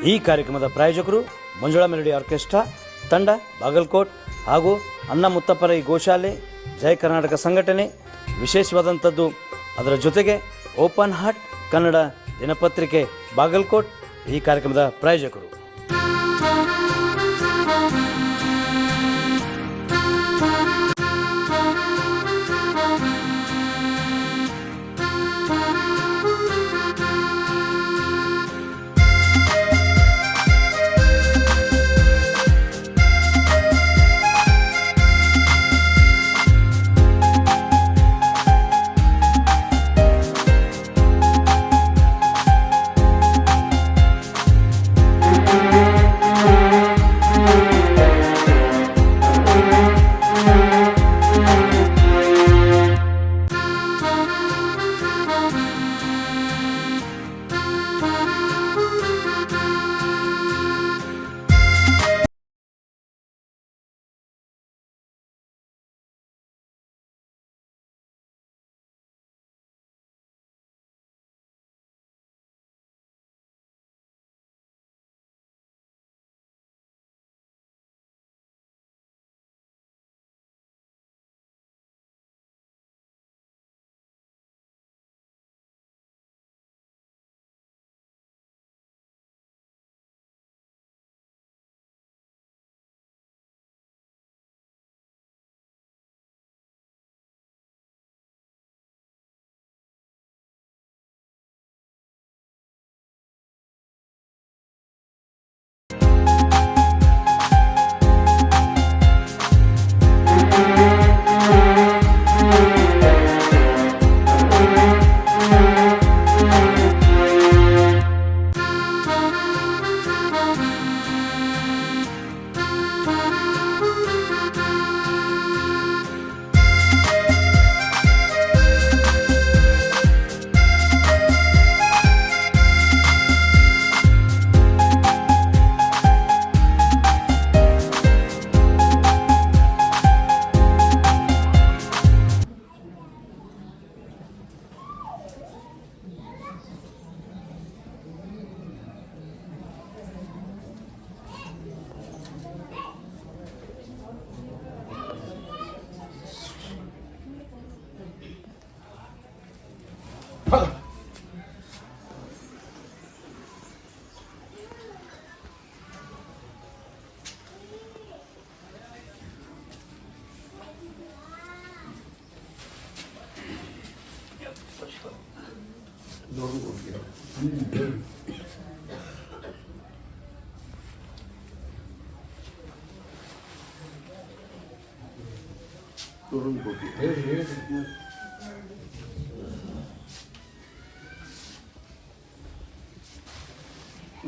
ಈ ಕಾರ್ಯಕ್ರಮದ ಪ್ರಾಯೋಜಕರು ಮಂಜುಳಾ ಮೆಲೋಡಿ ಆರ್ಕೆಸ್ಟ್ರಾ ತಂಡ ಬಾಗಲಕೋಟ್ ಹಾಗೂ ಅಣ್ಣ ಮುತ್ತಪ್ಪರ ಈ ಗೋಶಾಲೆ ಜಯ ಕರ್ನಾಟಕ ಸಂಘಟನೆ. ವಿಶೇಷವಾದಂಥದ್ದು ಅದರ ಜೊತೆಗೆ ಓಪನ್ ಹಾರ್ಟ್ ಕನ್ನಡ ದಿನಪತ್ರಿಕೆ ಬಾಗಲಕೋಟ್ ಈ ಕಾರ್ಯಕ್ರಮದ ಪ್ರಾಯೋಜಕರು.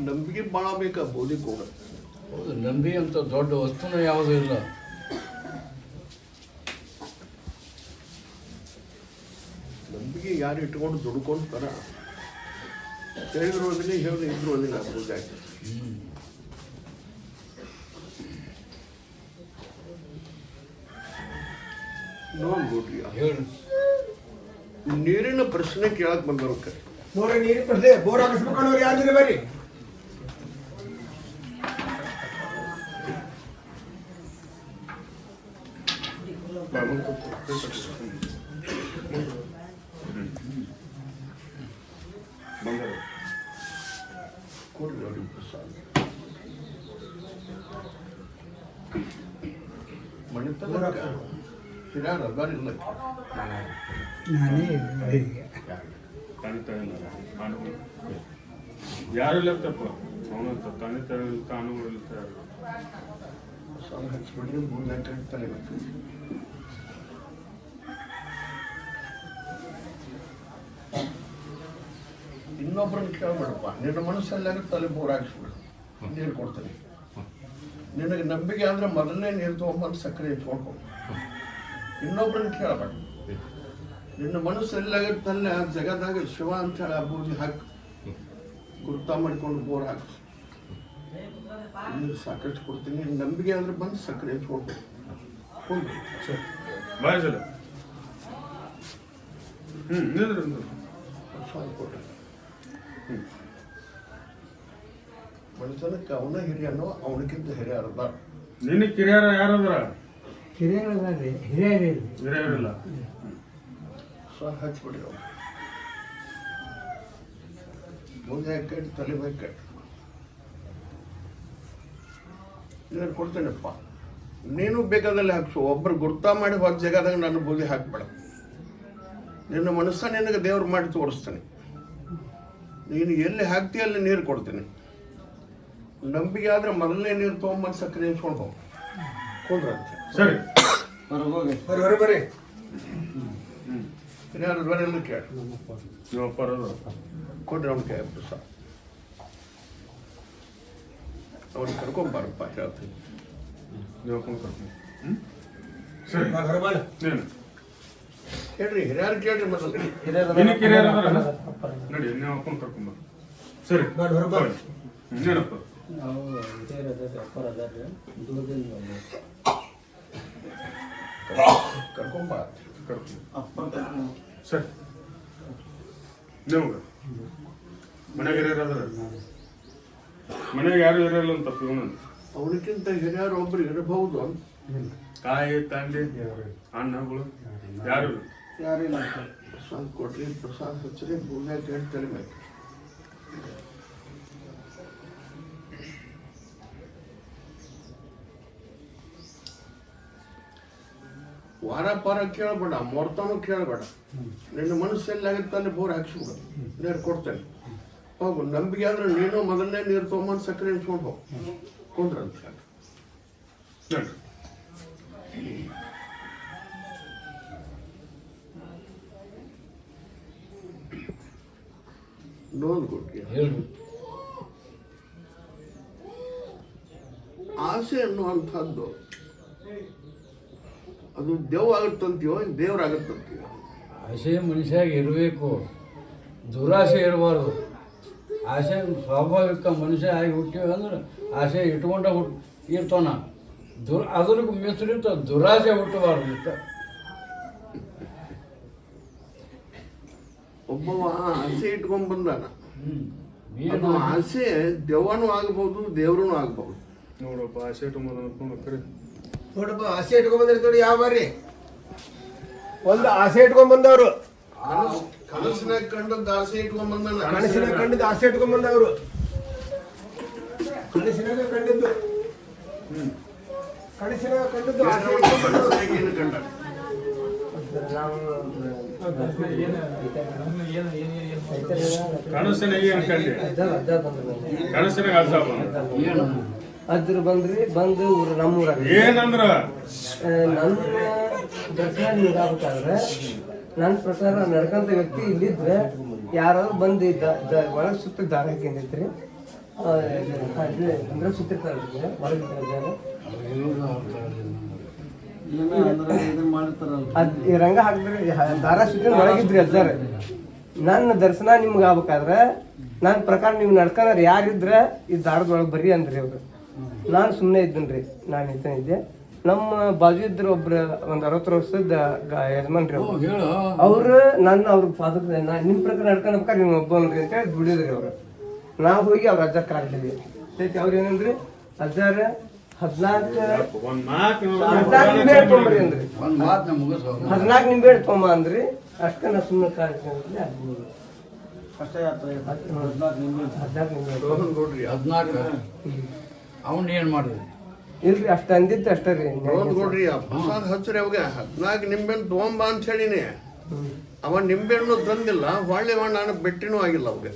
ನಂಬಿಕೆ ಭಾಳ ಬೇಕಾ ಬೋಧಿಗೆ ಹೋಗ. ಹೌದು, ನಂಬಿ ಅಂತ ದೊಡ್ಡ ವಸ್ತುನ ಯಾವುದೂ ಇಲ್ಲ. ನಂಬಿಕೆ ಯಾರು ಇಟ್ಕೊಂಡು ದುಡ್ಕೊಂಡ್ತಾರ ಹೇಳಿದ್ರೋದಿಲ್ಲ ಹೇಳಿ ಇದ್ರೋದಿಲ್ಲ ಬೋಧಾಯ್ತು. ನೋಡ್ಬಿಟ್ರಿ ಹೇಳಿ ನೀರಿನ ಪ್ರಶ್ನೆ ಕೇಳಕ್ ಬಂದವ್ರ ನೋಡ್ರಿ, ನೀರಿನ ಪ್ರಶ್ನೆ ಬೋರ್ ಹಾಕಿಸ್ಬೇಕನ್ನೋರು ಯಾರಿದ್ರೆ ಬರ್ರಿ. ಯಾರು ಇಲ್ಲತ್ತಪ್ಪ ಅವನಂತ ತಾನೇ ತಾನು ಇರ್ತಾರೆ. ಸಾಲ ಹಚ್ಬಿಟ್ರೆ 3 ಗಂಟೆ ಇರ್ತಾನೆ. ಇನ್ನೊಬ್ಬರನ್ನ ಕೇಳ್ಬೇಡಪ್ಪ, ನಿನ್ನ ಮನಸ್ಸಲ್ಲಾಗ ತಲೆ ಬೋರ್ ಹಾಕ್ಸ್ಬಿಡು, ನೀರು ಕೊಡ್ತಾನೆ. ನಿನಗೆ ನಂಬಿಕೆ ಅಂದ್ರೆ ಮೊದಲನೇ ನೀರು ತೊಗೊಂಬಂದು ಸಕ್ಕರೆ ಇಟ್ಕೊಂಡು ಇನ್ನೊಬ್ಬರನ್ನ ಕೇಳಬೇಡ. ನಿನ್ನ ಮನಸ್ಸೆಲ್ಲಾಗ ತಲೆ ಆ ಜಗದಾಗ ಶಿವ ಅಂತ ಹೇಳಿ ಆ ಬೂದಿ ಹಾಕಿ ಗುರ್ತ ಮಾಡಿಕೊಂಡು ಬೋರ್ ಹಾಕಿ ನೀರು ಸಾಕಷ್ಟು ಕೊಡ್ತೀನಿ. ನಂಬಿಕೆ ಅಂದ್ರೆ ಬಂದು ಸಕ್ಕರೆ ಇಟ್ಕೊಂಡು ಬಾಯ್ ಸಾಲ ಕೊಟ್ಟೆ. ಮನುಷ್ಯನಕ್ಕೆ ಅವನ ಹಿರಿಯನೋ ಅವನಕ್ಕಿಂತ ಹಿರಿಯರು ಅದಾರ. ನಿನ್ನ ಕಿರಿಯರ ಯಾರದ್ರ? ಹಿರಿಯರಿಲ್ಲ. ಹಿರಿಯರಿಲ್ಲ. ಹಚ್ಬಿಡಿ ಅವ್ರು ಮುಂದೆ ಕಟ್ಟಿ ತಲೆ ಮೇಲೆ ಕಟ್ಟಿ ನೀನು ಕೊಡ್ತೇನಪ್ಪ. ನೀನು ಬೇಕಾದಲ್ಲಿ ಹಾಕ್ಸು. ಒಬ್ಬರು ಗುರ್ತಾ ಮಾಡಿ ಹೋದ ಜಾಗದಾಗ ನನ್ನ ಬೂದಿ ಹಾಕ್ಬೇಡ. ನಿನ್ನ ಮನಸ್ಸ ನಿನಗೆ ದೇವ್ರು ಮಾಡಿ ತೋರಿಸ್ತಾನೆ. ನೀನು ಎಲ್ಲಿ ಹಾಕ್ತೀಯ ಅಲ್ಲಿ ನೀರು ಕೊಡ್ತೀನಿ. ನಂಬಿಕೆ ಆದ್ರೆ ಮೊದಲನೇ ನೀರು ತೊಗೊಂಬಂದು ಸಕ್ಕರೆ ಇಸ್ಕೊಂಡು ಹೋಗಿ ಕೊಡ್ರಂತೆ. ಸರಿ ಬರ್ರಿ ಬರ್ರಿ ಯಾರು ಬರೆಲ್ಲ ಕೇಳಿ ನೀವು ಪರದು ಕೊಡ್ರಿ ಅವ್ನ ಕೈ ಪುಸ್ತಕ ಅವ್ನಿಗೆ ಕರ್ಕೊಂಬಾರಪ್ಪ ಹೇಳ್ತೀನಿ. ನೀವು ಕರ್ಕೊಂಡು ಸರಿ ಹೊರಬಾಳ ನೀನು ಹೇಳ್ರಿ ಹಿರಿಯರು ಕೇಳ್ರಿ ಮೊದಲು. ನಿನ್ನ ಕಿರಿಯರ ನಡಿ ನೀವು ಹಾಕೊಂಡು ಕರ್ಕೊಂಬ. ಸರಿ ಮಾಡಿ ಹೊರಬಾಳ ನೀನಪ್ಪ ನಾವು ಹಿರಿಯರದಾರ ಅಪ್ಪರ ಅದಾರ ದೂರದಿಂದ ಕರ್ಕೊಂಬ ಕರ್ಕೊಂಡು ಸರಿ ನೀವು ಮನೆಗೆ ಹಿರಿಯರದಾರ ಮನೆಗೆ ಯಾರು ಇರಲ್ಲ ಅಂತ ಇವನು ಅವನಿಗಿಂತ ಹಿರಿಯರು ಒಬ್ರು ಇರಬಹುದು. ಕಾಯಿ ತಂಡಿ ಹಣ್ಣುಗಳು ಯಾರು ಯಾರಿಲ್ಲ. ಪ್ರಸಾದ್ ಕೊಡ್ರಿ, ಪ್ರಸಾದ್ ಹಚ್ಚ್ರಿ, ಭೂಮ್ಯಾಗ ಕೇಳಿ ತಲೆ ಮೇಲೆ ವಾರ ಪಾರ ಕೇಳಬೇಡ, ಮೊರ್ತಾನು ಕೇಳಬೇಡ. ನಿನ್ನ ಮನಸ್ಸಲ್ಲಿ ಆಗುತ್ತೆ ಅಲ್ಲಿ ಬೋರ್ ಹಾಕ್ಸ್ಬಿಡು, ನೀರು ಕೊಡ್ತೇನೆ ಹೋಗು. ನಂಬಿಕೆ ಆದ್ರೆ ನೀನು ಮೊದಲನೇ ನೀರು ತೊಗೊಂಬಂದು ಸಕ್ಕರೆ ಇಸ್ಕೊಂಡು ಹೋಗು ಕುಂದ್ರಂತ ಹೇಳಿ. ನೋಡಿ ನೋವು ಕೊಟ್ಟಿ ಹೇಳು. ಆಸೆ ಅನ್ನುವಂಥದ್ದು ಅದು ದೇವ್ ಆಗುತ್ತಂತೀವೋ ದೇವ್ರಾಗುತ್ತಂತೀವೋ? ಆಸೆ ಮನುಷ್ಯಾಗ ಇರಬೇಕು, ದುರಾಸೆ ಇರಬಾರ್ದು. ಆಸೆ ಸ್ವಾಭಾವಿಕ ಮನುಷ್ಯ ಆಗಿ ಹುಟ್ಟಿವಿ ಅಂದ್ರೆ ಆಸೆ ಇಟ್ಕೊಂಡ ಇರ್ತಾನ. ಅದ್ರ ಮಿಶ್ರಿತ ದುರಾಸೆ ಹುಟ್ಟಬಾರ್ದು. ಒಬ್ಬವ ಆಸೆ ಇಟ್ಕೊಂಡ್ ಬಂದಾನ. ಏನು ಅದು ಆಸೆ ದೆವ್ವನೂ ಆಗಬಹುದು, ದೇವ್ರೂ ಆಗಬಹುದು. ನೋಡಪ್ಪ ಆಸೆ ಅನ್ಕೊಂಡು ಕರೆ ನೋಡಪ್ಪ ಆಸೆ ಇಟ್ಕೊಂಡ್ ಬಂದ್ರಿ ನೋಡಿ. ಯಾವ ಬರ್ರಿ ಒಂದು ಆಸೆ ಇಟ್ಕೊಂಡ್ ಬಂದವ್ರು, ಕನಸಿನಾಗ ಕಂಡದ್ದು ಆಸೆ ಇಟ್ಕೊಂಡ್ ಬಂದಾನ. ಕನಸಿನಾಗ ಕಂಡಿದ್ದು ಆಸೆ ಇಟ್ಕೊಂಡ್ ಬಂದವ್ರು. ಕನಸಿನಾಗ ಕಂಡಿದ್ದು ಕನಸಿನಾಗ ಕಂಡಿದ್ದು ಆಸೆ ಇಟ್ಕೊಂಡ್ ಬಂದವ್ರು. ಏನು ಕಂಡ ಕನಸಿನಾಗ ಏನು ಕಂಡಿ? ಕನಸಿನಾಗ ಅರ್ಥ ಏನು ಅದ್ರ ಬಂದು ನಮ್ಮೂರಾಗ ಏನಂದ್ರ ನನ್ನ ದರ್ಶನ ನಿಮ್ಗೆ ಆಗ್ಬೇಕಾದ್ರೆ ನನ್ನ ಪ್ರಕಾರ ನಡ್ಕಂತ ವ್ಯಕ್ತಿ ಇಲ್ಲಿದ್ರೆ ಯಾರಾದ್ರು ಬಂದು ಒಳಗೆ ಸುತ್ತ ದಾರ ಹಾಕಿಂದಿದ್ರಿ ಅಂದ್ರೆ ಸುತ್ತಿರ್ತಾರೆ ಒಳಗಿದ್ದಾರೆ ಈ ರಂಗ ಹಾಕಿದ್ರೆ ದಾರ ಸುತ್ತ ಒಳಗಿದ್ರಿ ಅಜ್ಜಾರ. ನನ್ನ ದರ್ಶನ ನಿಮ್ಗೆ ಆಗ್ಬೇಕಾದ್ರೆ ನನ್ನ ಪ್ರಕಾರ ನೀವು ನಡ್ಕೊಂಡ್ರೆ ಯಾರಿದ್ರೆ ಈ ದಾರದೊಳಗೆ ಬರ್ರಿ ಅಂದ್ರಿ ಅವ್ರು. ನಾನು ಸುಮ್ಮನೆ ಇದ್ದೇನ್ರಿ, ನಾನು ಇದ್ದೆ. ನಮ್ಮ ಬಾಜು ಇದ್ರು ಒಬ್ರು ಒಂದು 60 ವರ್ಷದ ಯಜಮಾನ್ರಿ ಹೇಳು. ಅವ್ರು ಅವ್ರ ಪಾದಕ್ಕೆ ನಿಮ್ಮ ಪ್ರಕಾರ ನಡ್ಕೊಂಡ್ಬೇಕಾರೆ ನೀವು ಒಬ್ಬನ್ರಿ ಅಂತ ಹೇಳಿ ದುಡಿದ್ರಿ ಅವ್ರು. ನಾವು ಹೋಗಿ ಅವ್ರ ಅಜ್ಜ ಕಾಡ್ತೀವಿ. ಅವ್ರು ಏನಂದ್ರಿ ಅಜ್ಜಾರ 14 ನಿಂಬೆ ತೊಗೊಂಬರಿ ಅಂದ್ರಿ. ಒಂದು ಮಾತನ್ನ ಮುಗಿಸೋ. 14 ನಿಂಬೆ ತೊಗೊಂಬ ಅಂದ್ರಿ. ಅಷ್ಟೇ ನಾ ಸುಮ್ಮನೆ ಕಾಡ್ತೀನಿ. 14 ನಿಂಬೆ ನೋಡ್ರಿ 14 ಅವನ್ ಏನ್ ಮಾಡಿದ್ರಿ? ಇಲ್ರಿ ಅಷ್ಟ ಅಂದಿದ್ದು ಅಷ್ಟೇ ರೀ. ನೋಡ್ರಿ ಆ ಪ್ರಸಾದ್ ಹಚ್ಚ್ರಿ ಅವಾಗ 14 ನಿಂಬೆಹಣ್ಣು ತೊಗೊಂಬ ಅಂತ ಹೇಳಿನಿ. ಅವ ನಿಂಬೆಹಣ್ಣು ತಂದಿಲ್ಲ, ಹೊಳ್ಳಿ ನಾನು ಬೆಟ್ಟಿನೂ ಆಗಿಲ್ಲ ಅವಾಗ.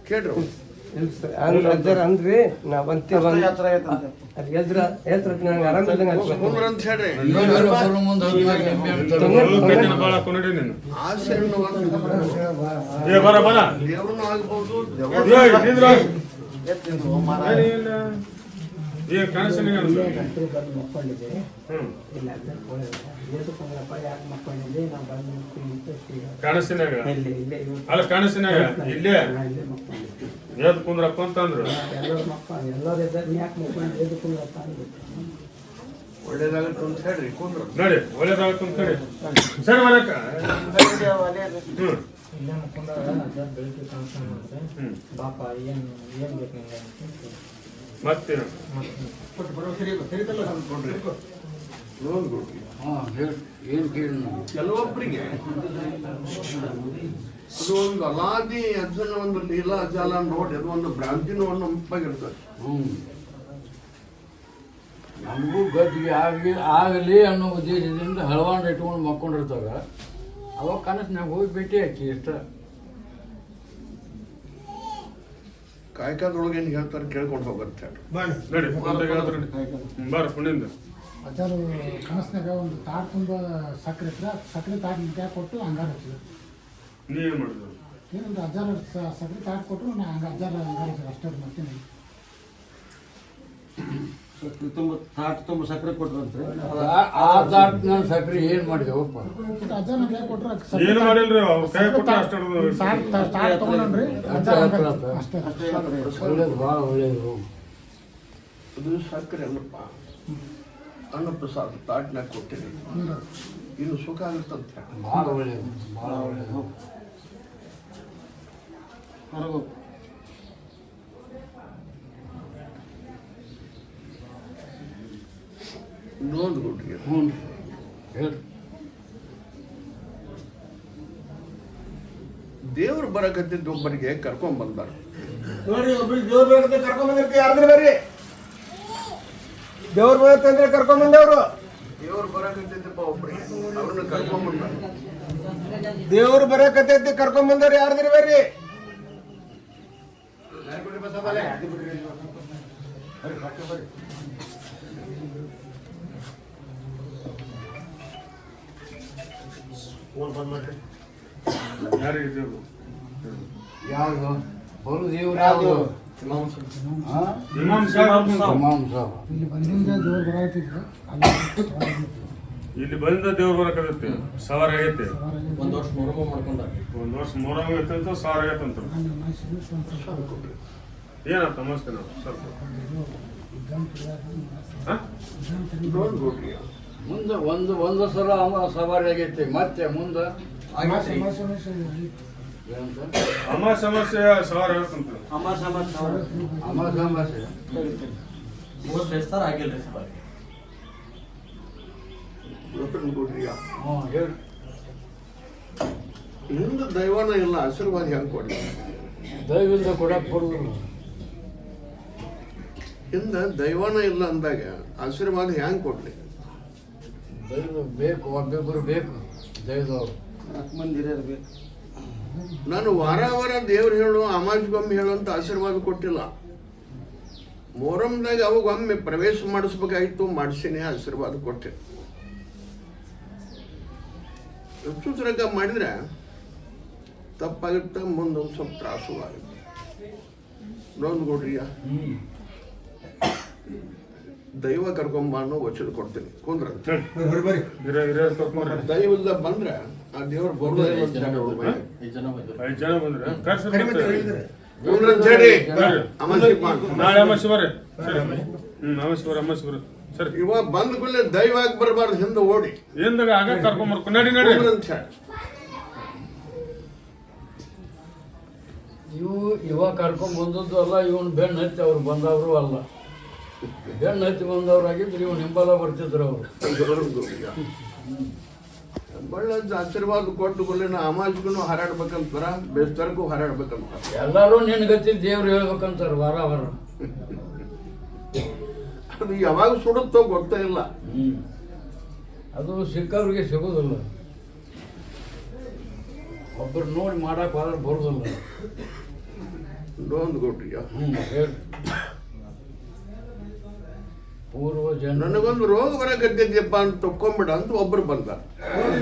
ಕೇಳ್ರಿ ಅವ್ರು. ಅಜ್ಜಾರ ಅಂದ್ರಿ ನಾ ಬಂತಿ ನಂಗೆ ಆರಾಮಿಲ್ಲ ಕುಂದ್ರ ಅಂತ ಹೇಳ್ರಿ. ಮುಂದೆ 14 ನಿಂಬೆ ಹಣ್ಣು ಬಾಳ ಕೊನಡಿ ನೀನು ಆಸೆ ಅನ್ನುವಂಥದ್ದು ಏ ಬರ ಬರ ದೇವ್ರನ್ನೂ ಆಗ್ಬಹುದು, ಏಯ್, ನಿಂದ್ರ. ಏ ಕನಸಿನಾಗ ಮಕ್ಕೊಂಡಿದ್ದೆ ಹ್ಮ್ ಇಲ್ಲ ಮಕ್ಕೊಂಡಿದ್ದೆ ನಾ ಬಂದು ಕನಸಿನಾಗ ಇಲ್ಲೇ ಅಲ್ಲ ಕನಸಿನಾಗ ಇಲ್ಲೇ ಮಕ್ಕೊಂಡಿದ್ದೆ. ಎದ್ ಕುಂದ್ರಪ್ಪ ಅಂತಂದ್ರು. ಎಲ್ಲರೂ ಇದ್ದಾರೆ, ಯಾಕೆ ಮಕ್ಕೊಂಡು ಎದ್ದು ಕುಂದ್ರಪ್ಪ ಅಂದ್ಬಿಟ್ಟು ಒಳ್ಳೇದಾಗತ್ತೆ ಅಂತ ಹೇಳ್ರಿ. ಕುಂದ್ರ ನೋಡಿ ಒಳ್ಳೇದಾಗತ್ತ ಅಂತ ಹೇಳಿ ಸರಿ ಮಾಡಕ್ಕ. ಹ್ಮ್ ಇಲ್ಲೇ ಮಕ್ಕೊಂಡಾಗ ಅಜ್ಜ ಬೆಳಿಗ್ಗೆ ಕನಸು ಮಾಡಿದ್ರೆ ಹ್ಮ್ ಬಾಪ ಏನು ಬೇಕು ನಿಂಗೆ ಅಂತ ಮತ್ತೆ ಲೋನ್ ಕೊಡ್ರಿ. ಹಾಂ ಹೇಳಿ ಏನು ಕೇಳಿ ನಾವು ಕೆಲವೊಬ್ಬರಿಗೆ ಅದು ಒಂದು ಅಲಾದಿ ಅದನ್ನ ಒಂದು ಲೀಲಾಜಾಲ ನೋಡಿ ಅದು ಒಂದು ಭ್ರಾಂತಿನೂ ಒಂದು ನಂಪಾಗಿರ್ತದೆ. ಹ್ಞೂ ನಮಗೂ ಗದ್ದಿಗೆ ಆಗಲಿ ಅನ್ನೋ ಉದ್ದೇಶದಿಂದ ಹಳವಾಂಡ್ ಇಟ್ಕೊಂಡು ಮಕ್ಕೊಂಡಿರ್ತಾರೆ. ಅವಾಗ ಕನಸಿನಾಗ ಹೋಗಿ ಭೇಟಿ ಹಾಕಿ ಇಷ್ಟ. ಕಾಯ್ಕದೊಳಗೆ ಏನು ಹೇಳ್ತಾರೆ ಕೇಳ್ಕೊಂಡು ಹೋಗುತ್ತೆ. ನಡಿ ಬಾರ ಪುಣ್ಯಿಂದ ಅಜ್ಜಾರು ಕನಸಿನಾಗ ಒಂದು ತಾಟ್ ತುಂಬ ಸಕ್ಕರೆ ಇದ್ರೆ ಸಕ್ಕರೆ ತಾಟ್ ನಿಂತ್ಯಾಗ ಕೊಟ್ಟು ಹಂಗಾರ ಹಚ್ಚಿದ್ರು. ನೀ ಏನು ಮಾಡಿದ್ರು? ಏನಂದ್ರೆ ಅಜ್ಜಾರು ಸಕ್ಕರೆ ತಾಟ್ ಕೊಟ್ಟರು ನಾ ಹಂಗೆ ಅಜ್ಜಾರ ಹಂಗಾರ ಹಚ್ಚಿದ್ರು ಅಷ್ಟೇ ಮಾಡ್ತೀನಿ. ತುಂಬ ಸಕ್ಕರೆ ಕೊಟ್ರಂತ್ರಿ. ಆ ತಾಟ್ ನಾನು ಸಕ್ರೆ ಏನು ಮಾಡಿದೆವಪ್ಪ? ಅಜ್ಜಾರ ಯಾಕೆ ಕೊಟ್ಟರು ಏನು ಮಾಡಿಲ್ರಿ ಅವ್ರ ಕೈ ಕೊಟ್ಟು ಅಷ್ಟೇ ತಾಟ್ ತೊಗೊಂಡ್ರಿ ಅಷ್ಟೇ. ಒಳ್ಳೇದು ಭಾಳ ಒಳ್ಳೇದು. ಅದು ಸಕ್ಕರೆ ಅಲ್ಲಪ್ಪ, ಅನ್ನಪ್ರಸಾದ ತಾಟ್ನಾಗ ಕೊಟ್ಟಿರಿ, ಇನ್ನು ಸುಖ ಆಗುತ್ತಂತ. ಭಾಳ ಒಳ್ಳೇದು, ಭಾಳ ಒಳ್ಳೇದು. ಇನ್ನೊಂದು ಕೊಟ್ಟಿಗೆ ಹ್ಞೂ ಹೇಳಿ. ದೇವ್ರು ಬರಕತ್ತಿದ್ದು ಒಬ್ಬರಿಗೆ ಕರ್ಕೊಂಡ್ ಬಂದಾರ. ನೋಡ್ರಿ ಒಬ್ರಿಗೆ ದೇವ್ರ ಬರಕತ್ತೆ ಕರ್ಕೊಂಡ್ ಬಂದಿರ್ತೀವಿ. ಯಾರ್ದ್ರ ಬರ್ರಿ ದೇವ್ರ ಬರತ್ತಂದ್ರೆ ಕರ್ಕೊಂಡ್ ಬಂದವ್ರು. ದೇವ್ರು ಬರಕತ್ತಿದ್ದಪ್ಪ ಒಬ್ಬರಿಗೆ, ಅವ್ರನ್ನ ಕರ್ಕೊಂಡ್ ಬಂದಾರ. ದೇವ್ರು ಬರಕತ್ತೈತಿ ಕರ್ಕೊಂಡ್ ಬಂದವ್ರು. ಯಾರ್ದ್ರ ಬರ್ರಿ ಯಾರಿಗೆ ದೇವ್ರು? ಯಾವುದು ಬರು ದೇವ್ರು ಯಾವುದು? ಇಮಾಮ್ ಸಾಹೇಬ್ ಇಮಾಮ್ ಸಾಹೇಬ್. ಇಲ್ಲಿ ಬಂದಿಂದ ದೇವ್ರು ಬರಾತಿದ್ರು ಅಲ್ಲಿ ಇಲ್ಲಿ ಬಂದ ದೇವ್ರು ಬರಕತ್ತೆ. ಸವಾರ ಆಗೈತೆ. ಒಂದು ವರ್ಷ ಮೊರಮ ಮಾಡ್ಕೊಂಡ. ಒಂದು ವರ್ಷ ಮೊರಂ ಐತೆ ಅಂತ ಸಾವಿರ ಆಗೈತೆ ಅಂತ. ಏನಪ್ಪ ನಮಸ್ತೆ ನಾವು ಸ್ವಲ್ಪ ಇನ್ನೊಂದು ಕೊಟ್ಟಿಗೆ ಮುಂದೆ ಒಂದು ಸಲ ಸವಾರಿ ಆಗೈತಿ. ಮತ್ತೆ ಮುಂದೆ ಏನಂತ ಅಮ್ಮ ಸಮಸ್ಯೆ ಸಾವಿರ ಆಗತ್ತಂತ. ಅಮಾವಾಸ್ಯೆ 35 ಸಾವಿರ ಆಗಿಲ್ಲ ರೀ ಸರ್. ಇನ್ನೊಂದು ಕೊಟ್ಟಿಗೆ ಹ್ಞೂ ಹೇಳಿ. ಹಿಂದ ದೈವನ ಇಲ್ಲ, ಆಶೀರ್ವಾದ ಹೆಂಗ್ ಕೊಡ್ಲಿ? ದಯವಿಂದ ಕೊಡಕ್ಕೆ ಕೊಡುದಿಲ್ಲ. ಹಿಂದ ದೈವನ ಇಲ್ಲ ಅಂದಾಗ ಆಶೀರ್ವಾದ ಹೆಂಗ್ ಕೊಡ್ಲಿ? ದೈವ ಬೇಕು, ಒಬ್ಬೊಬ್ಬರು ಬೇಕು ದೈವದವ್ರು. ನಾನು ವಾರ ದೇವ್ರು ಹೇಳು, ಅಮಾಜ್ಗೊಮ್ಮೆ ಹೇಳು ಅಂತ ಆಶೀರ್ವಾದ ಕೊಟ್ಟಿಲ್ಲ. ಮೊಹರಂದಾಗ ಅವಾಗ ಒಮ್ಮೆ ಪ್ರವೇಶ ಮಾಡಿಸ್ಬೇಕಾಗಿತ್ತು, ಮಾಡಿಸಿನೇ ಆಶೀರ್ವಾದ ಕೊಟ್ಟೆ. ಸುತರಕ ಮಾಡಿದ್ರೆ ತಪ್ಪಾಗುತ್ತೆ, ಮುಂದೊಂದು ಸ್ವಲ್ಪ ತ್ರಾಸು ಆಗುತ್ತೆ. ಇನ್ನೊಂದು ಕೊಡ್ರಿಯ ದೈವ ಕರ್ಕೊಂಬ ಅನ್ನೋ ವಚನ ಕೊಡ್ತೀನಿ. ಕುಂದ್ರ ದೈವದ ಬಂದ್ರೆ ಆ ದೇವ್ರು ಬರೋದಿಲ್ಲ ಅಂತ ಹೇಳಿ 5 ಜನ ಬಂದ್ರೆ ನಾಳೆ ಅಮಾವಾಸ್ಯೆ ಬರ್ರಿ. ಸರಿ ಅಮಾವಾಸ್ಯೆ ಬರ್ರಿ. ಸರಿ ಇವಾಗ ಬಂದ ಕೂಡಲೇ ದೈವ ಆಗಿ ಬರಬಾರ್ದು, ಹಿಂದೆ ಓಡಿ ಹಿಂದಾಗ ಆಗ ಕರ್ಕೊಂಬರ್ಕೊ. ನಡಿ ನಡಿ ಅಂತ ಹೇಳಿ. ಇವಾಗ ಕರ್ಕೊಂಡ್ ಬಂದದ್ದು ಅಲ್ಲ, ಇವನು ಬೆನ್ನು ಹತ್ತಿ ಅವ್ರು ಬಂದವರು ಅಲ್ಲ. ಬೆನ್ನು ಹತ್ತಿ ಬಂದವ್ರು ಆಗಿದ್ರು ಇವ್ನು ಹಿಂಬಲ ಬರ್ತಿದ್ರು ಅವರು. ಒಳ್ಳೆ ಆಶೀರ್ವಾದ ಕೊಟ್ಟು ಕೂಡಲೇ ಅಮಾಜ್ಗೂ ಹಾರಾಡ್ಬೇಕಂತಾರ, ಬೇಸ್ತರ್ಗೂ ಹಾರಾಡ್ಬೇಕಂತ. ಎಲ್ಲರೂ ನಿನ್ಗತ್ತಿ ದೇವ್ರು ಹೇಳ್ಬೇಕಂತಾರ ವಾರ ವಾರ. ಅದು ಯಾವಾಗ ಸುಡುತ್ತೋ ಗೊತ್ತೇ ಇಲ್ಲ. ಅದು ಸಿಕ್ಕವ್ರಿಗೆ ಸಿಗೋದಿಲ್ಲ. ಒಬ್ಬರು ನೋಡಿ ಮಾಡಕ್ ಹೋದ್ರೆ ಬರೋದಿಲ್ಲ. ಇನ್ನೊಂದು ಕೊಟ್ಟಿಯ ಹೇಳಿ. ಪೂರ್ವ ಜನ ನನಗೊಂದು ರೋಗ ಬರಕತ್ತಿದ್ಯಪ್ಪ ಅಂತ ತಕ್ಕೊಂಬಿಡ ಅಂತ ಒಬ್ರು ಬಂದ.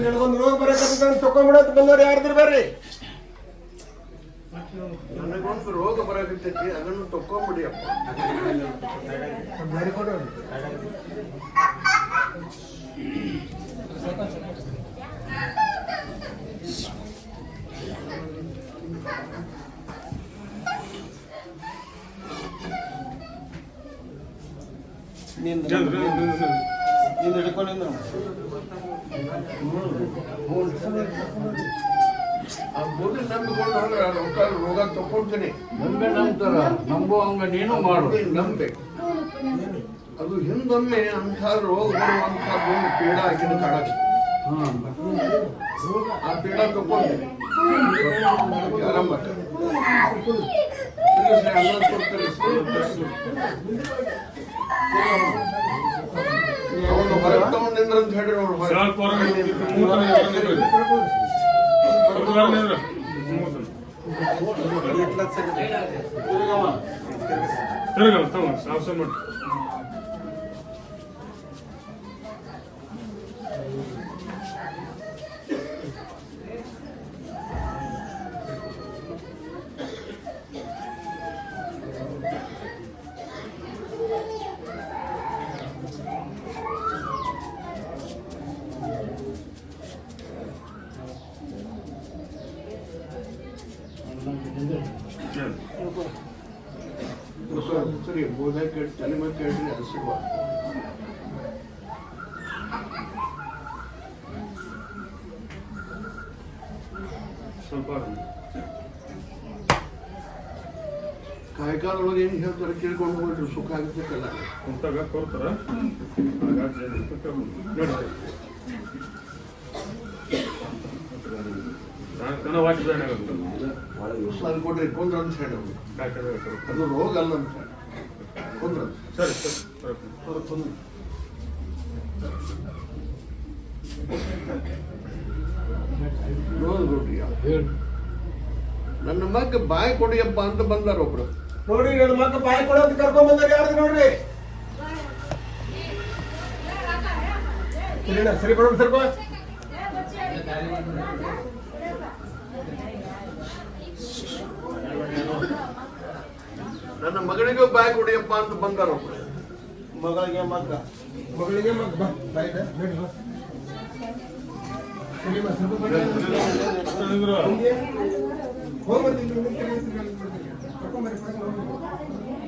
ನನಗೊಂದು ರೋಗ ಬರಕತ್ತ ತಕೊಂಡ್ಬಿಡಂತ ಬಂದವ್ರು. ಯಾರ್ದ್ರ ಬರ್ರಿ ನನಗೊಂದು ರೋಗ ಬರಕತ್ತೈತಿ, ಅದನ್ನು ತಕ್ಕೊಂಬಿಡಿಯಪ್ಪ. ಆ ಗುಡಿ ನಂಬಿಕೊಂಡು ಹೋದ್ರೆ ರೋಗ ತಕ್ಕೊಳ್ತೀನಿ. ನಂಬೆ ನಂಬ್ತಾರ, ನಂಬೋ ಹಂಗ ನೀನು ಮಾಡು. ನಂಬಬೇಕು. ಅದು ಹಿಂದೊಮ್ಮೆ ಅಂಥ ರೋಗ ಬರುವಂಥದ್ದು ಒಂದು ಪೀಡ ಆಗಿನ ಕಾಡಕ್ಕೆ ಆ ಪೀಡ ತಗೊಂಡು ಆರಂಭಕ್ಕೆ ಅನ್ನ ಕೊಡ್ತಾರೆ ಅವನು ಹೊರಗೆ ತಗೊಂಡಿದ್ರ ಅಂತ ಹೇಳಿ ಅವ್ರು ತಿರುಗಲ್ಲ ತಗೊಂಡು ಸಾಹಸ ಮಾಡಿ ಸರಿ ಬೋಧ ಕೇಳಿ ತಲೆ ಮೇಲೆ ಕೇಳಿ ಆಶೀರ್ವಾದ ಸ್ವಲ್ಪ ಕಾಯ್ಕಾಲೊಳಗೆ ಏನು ಹೇಳ್ತಾರೆ ಕೇಳ್ಕೊಂಡು ಹೋಗ್ರಿ ಸುಖ ಆಗಬೇಕಲ್ಲ ಕುಂತಾಗ ಕೊಡ್ತಾರ ಕಣ ವಾಚಿದಾನೆ ಆಗುತ್ತೆ ಅದು ಕೊಡ್ರಿ ಕೊಂದ್ರ ಅಂತ ಹೇಳಿ ಅದು ರೋಗ ಅಲ್ಲ ಅಂತ ಹೇಳಿ ಕೊಂದ್ರ ಸರಿ ಸರಿ ನೋಡ್ರಿ ನನ್ನ ಮಗ ಬಾಯಿ ಕೊಡಿಯಪ್ಪ ಅಂತ ಬಂದಾರ ಒಬ್ರು ನೋಡ್ರಿ ನನ್ನ ಮಕ್ಕ ಬಾಯಿ ಕೊಡೋದು ಕರ್ಕೊಂಡ್ ಬಂದಾರ ಯಾರು ನೋಡ್ರಿ ಸರಿ ಕೊಡೋಣ ಸ್ವಲ್ಪ ನನ್ನ ಮಗಳಿಗೂ ಬಾಯಿ ಕೊಡಿಯಪ್ಪ ಅಂತ ಬಂದಾರ ಒಬ್ರು ಮಗಳಿಗೆ ಮಕ್ಕ ಬಾಯಿ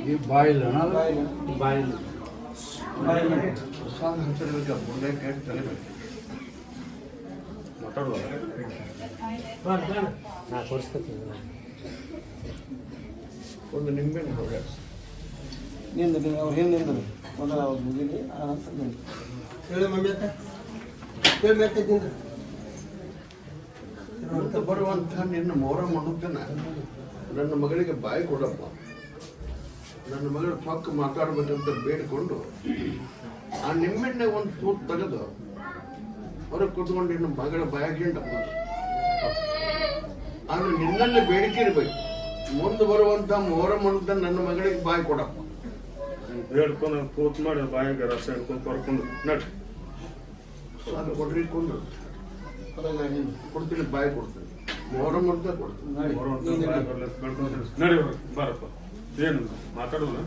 ಈ ಬಾಯಿಲ್ಲ ಬಾಯಿಲ್ಲ ಪ್ರಸಾದ ಹಂಚಲಿಕ್ಕೆ ಬುಳ್ಳೆ ಕೇಳಿ ತಲೆಬೇಕು ಮಾತಾಡುವ ಒಂದು ನಿಂಬೆ ಹೋಗ ಅವ್ರು ಹಿಂದೆ ಮೊದಲ ಅವ್ರು ಮುಗಿಲಿ ಆನಂತರ ಹೇಳಿ ಮಮ್ಮಿ ಅಕ್ಕ ಹೇಳ್ಬೇಕೈತಿ ಮುಂದೆ ಬರುವಂಥ ನಿನ್ನ ಮೋರ ಮಾಡುತ್ತೇನ ನನ್ನ ಮಗಳಿಗೆ ಬಾಯಿ ಕೊಡಪ್ಪ ನನ್ನ ಮಗಳು ಪಕ್ಕ ಮಾತಾಡ್ಬೇಕಂತ ಬೇಡಿಕೊಂಡು ಆ ನಿಮ್ಮೆಣ್ಣೆ ಒಂದು ತೂತು ತೆಗೆದು ಹೊರಗೆ ಕೂತ್ಕೊಂಡು ನಿನ್ನ ಮಗಳ ಬಾಯಾಗಿಂಡಪ್ಪ ಆದ್ರೆ ನಿನ್ನಲ್ಲಿ ಬೇಡಿಕೆ ಇರ್ಬೇಕು ಮುಂದೆ ಬರುವಂತ ಮೋರ ಮಾಡುತ್ತ ನನ್ನ ಮಗಳಿಗೆ ಬಾಯಿ ಕೊಡಪ್ಪ ಹೇಳ್ಕೊಂಡು ಕೂತ್ ಮಾಡಿ ಬಾಯಿಗೆ ರಸ ಹಿಡ್ಕೊಂಡು ಕರ್ಕೊಂಡು ನಡ್ರಿ ಅದು ಕೊಡ್ರಿ ಕೊಂಡು ಕೊಡ್ತೀನಿ ಬಾಯಿ ಕೊಡ್ತೀನಿ ಮೋರ ಮಾಡ್ತಾ ಕೊಡ್ತೀನಿ ನಡಿ ಬಾರಪ್ಪ ಏನು ಮಾತಾಡೋಣ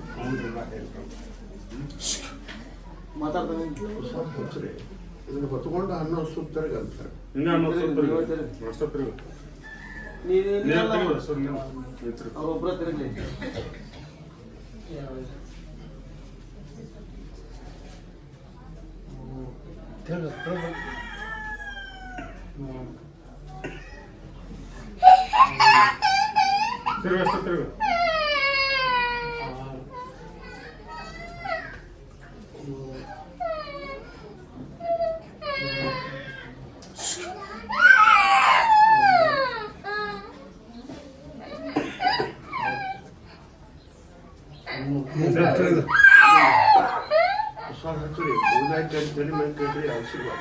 ಮಾತಾಡ್ತಾನೆ ಇದನ್ನ ಹೊತ್ಕೊಂಡು ಅನ್ನೋ ಸುತ್ತರಿಗೆ ಅಂತಾರೆ ಹಿಂಗೆ ಅನ್ನೋ ಅಷ್ಟ ತಿರುಗ ಅವ್ರೊಬ್ಬರ ತಿರುಗಲಿ ತಿರುಗ ಅಷ್ಟ ತಿರುಗ ಪ್ರಸಾದ ಹಚ್ಚರಿ ಉಳಿದಾಯ ಕೇಳ್ತೀನಿ ಮೇಲೆ ಕೇಳ್ರಿ ಆಶೀರ್ವಾದ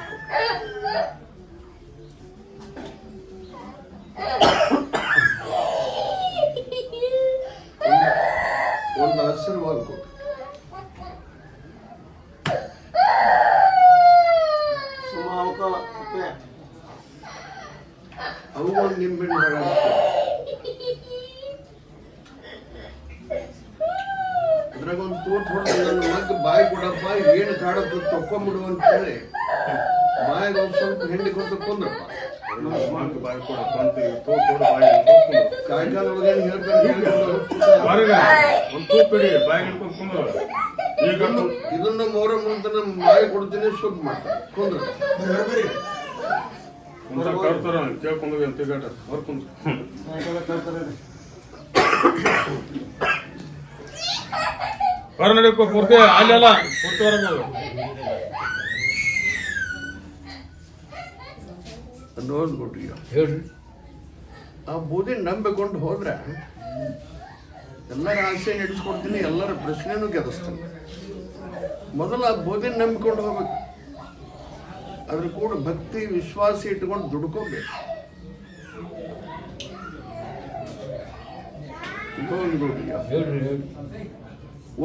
ಒಂದು ಆಶೀರ್ವಾದ ಕೊಟ್ಟು ಅವು ಒಂದು ನಿಂಬೆಣ್ಣೆ ಹೊರ ಅದ್ರಾಗ ಒಂದು ತೋಟ ಹೊಡೆದು ನನ್ನ ಮಗ ಬಾಯಿ ಕೊಡಪ್ಪ ಏನು ಕಾಡದ್ದು ತಕ್ಕೊಂಬಿಡು ಅಂತ ಹೇಳಿ ಬಾಯಿಗೆ ಒಂದು ಸ್ವಲ್ಪ ಹೆಂಡಿ ಕೊಟ್ಟು ಕೊಂದ್ರಪ್ಪ ಬಾಯಿ ಕೊಡಪ್ಪ ಅಂತ ತೋಡು ಬಾಯಿ ಕಾಯ್ಕಾಲ ಒಳಗೇನು ಹೇಳ್ತಾರೆ ಒಂದು ತೂಪ್ ಇಡಿ ಬಾಯಿ ಹಿಡ್ಕೊಂಡು ಕುಂದ್ರ ಈಗ ಇದನ್ನ ಮೋರ ಮುಂದೆ ನಮ್ಮ ಬಾಯಿ ಕೊಡ್ತೀನಿ ಶುದ್ಧ ಮಾಡ್ತಾರೆ ಕೊಂದ್ರ ಕುಂತ ಕರ್ತಾರ ಕೇಳ್ಕೊಂಡೋಗಿ ಅಂತ ಈಗ ಹೊರ್ಕೊಂಡ್ರು ಹೊರ ನಡೀಕೋ ಪೂರ್ತಿ ಅಲ್ಲೆಲ್ಲ ಪೂರ್ತಿ ಹೊರಗೆ ನೋಡ್ಬಿಟ್ರಿ ಹೇಳ್ರಿ. ಆ ಬೂದಿ ನಂಬಿಕೊಂಡು ಹೋದ್ರೆ ಎಲ್ಲರ ಆಸೆ ನಡೆಸ್ಕೊಡ್ತೀನಿ, ಎಲ್ಲರ ಪ್ರಶ್ನೆನೂ ಗೆಲ್ಲಿಸ್ತೀನಿ. ಮೊದಲು ಆ ಬೋಧಿ ನಂಬಿಕೊಂಡು ಹೋಗ್ಬೇಕು, ಅದ್ರ ಕೂಡ ಭಕ್ತಿ ವಿಶ್ವಾಸ ಇಟ್ಕೊಂಡು ದುಡ್ಕೋಬೇಕು.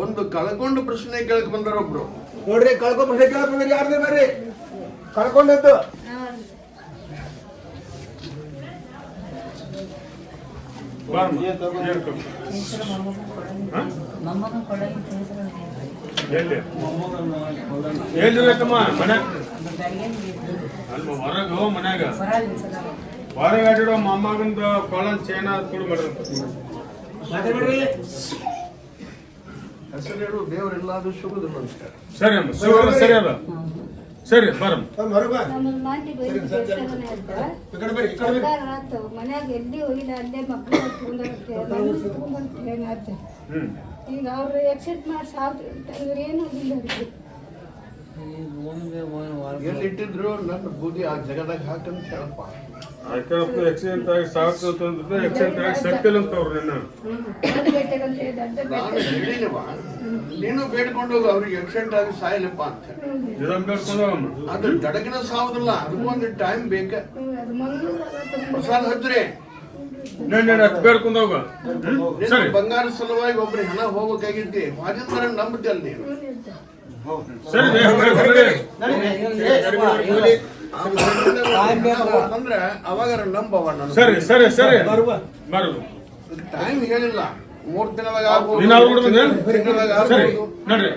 ಒಂದು ಕಳ್ಕೊಂಡು ಪ್ರಶ್ನೆ ಕೇಳಕ್ ಬಂದಾರ ಒಬ್ರು. ನೋಡ್ರಿ ಕಳ್ಕೊಂಡ್ ಪ್ರಶ್ನೆ ಕೇಳಕ್ ಬಂದ್ರಿ ಯಾರ್ದೇ ಬರ್ರಿ ಕಳ್ಕೊಂಡದ್ದು. ಎಲ್ಲಿರತ್ತಮ್ಮ ಮನೆ ಅಲ್ವ ಹೊರಗ ಮನ್ಯಾಗ ಹೊರಗೆ ಆಡಿಡೋ ಮೊಮ್ಮಗಂದ ಕೊಳನ್ ಚೇನ ತುಳು ಹೆಸರು ಹೇಳು, ದೇವರೆಲ್ಲಾದ್ರೂ ಸಿಗುದಿಲ್ಲ ಅಂತ. ಸರಿ ಅಮ್ಮ ಶಿವ ಸರಿ ಅಲ್ಲ ಸರಿ ಬರಮ್ಮ. ಮನ್ಯಾಗ ಎಲ್ಲಿ ಹೋಗಿಲ್ಲ, ಅಲ್ಲೇ ಮಕ್ಕಳು ಈಗ ಅವ್ರು ಎಕ್ಸೆಪ್ಟ್ ಮಾಡಿ ಸಾವ್ರು ಏನು ಹೋಗಿಲ್ಲ ಅವ್ರಿಗೆ. ಎಲ್ಲಿ ಇಟ್ಟಿದ್ರು ನನ್ನ ಬೂದಿ ಆ ಜಗದಾಗ ಹಾಕಂತ ಹೇಳಪ್ಪ. ಆಕ್ಸಿಡೆಂಟ್ ಆಗಿ ಸಾಕ್ತಂದ್ರೆ ಆಕ್ಸಿಡೆಂಟ್ ಆಗಿ ಸತ್ತಿಲ್ಲ ಅಂತ ಅವ್ರು ನಿನ್ನ ನಾನು ಹೇಳಿನವ, ನೀನು ಬೇಡ್ಕೊಂಡು ಹೋಗು ಅವ್ರಿಗೆ ಆಕ್ಸಿಡೆಂಟ್ ಆಗಿ ಸಾಯಲಪ್ಪ ಅಂತ. ಇದನ್ನ ಬೇಡ್ಕೊಂಡು ಹೋಗಮ್ಮ. ಅದು ಜಡಗಿನ ಸಾವುದಿಲ್ಲ, ಅದಕ್ಕೊಂದು ಟೈಮ್ ಬೇಕ. ಪ್ರಸಾದ ಹಚ್ಚ್ರಿ, ಬೇಡ್ಕೊಂಡು ಹೋಗ. ಸರಿ ಬಂಗಾರ ಸಲುವಾಗಿ ಒಬ್ರು ಹಣ ಹೋಗ್ಬೇಕಾಗಿದ್ದಿ, ವಾಜಿಂದ್ರ ನಂಬುತ್ತಲ್ಲ ನೀನು. ಸರಿ ಅಂದ್ರೆ ಅವಾಗ ನಂಬವ. ಸರಿ ಸರಿ ಸರಿ ಬರುವ ಟೈಮ್ ಹೇಳಿಲ್ಲ, 3 ದಿನದಾಗ ಆಗ್ಬೋದು, ತಿಂಗಳದಾಗ ಸರಿ ಆಗ್ಬೋದು. ನೋಡ್ರಿ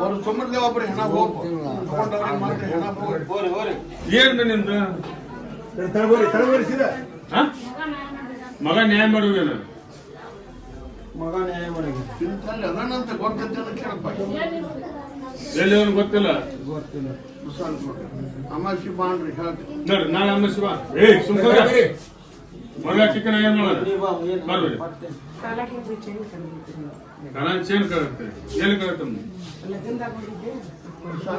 ಅವ್ರು ಸುಮ್ಮನೆ ಒಬ್ರು ಹಣ ಹೋಗ್ಬೋದು, ತಗೊಂಡವ್ರಿಗೆ ಮಾತ್ರ ಹಣ ಹೋಗ್ಬೋದು. ಏನ್ ನಿಂದು ತಳಬೋರಿ ಸೀದಾ ಮಗ ನ್ಯಾಯ ಮಾಡುವೇನ? ಇಂಥಲ್ಲಿ ಅದನ್ನಂತ ಗೊತ್ತೈತೆ ಅಂತ ಕೇಳಪ್ಪ. ಎಲ್ಲಿ ಅವನು ಗೊತ್ತಿಲ್ಲ. ಅಮಾಸಿ ಬಾಂಡ್ರಿ ಹೇಳ್ತೀನಿ ನೋಡ್ರಿ ನಾಳೆ ಅಮ್ಮ ಶಿವ ಸುಮ್ಕ ಮಗ ಚಿಕ್ಕನ ಏನ್ ಮಾಡೋದು ಬರ್ರಿ. ಕಣ ಚೇನ್ ಕಳತ್ತೆ ಎಲ್ಲಿ ಕಳತ್ತಮ್ಮ?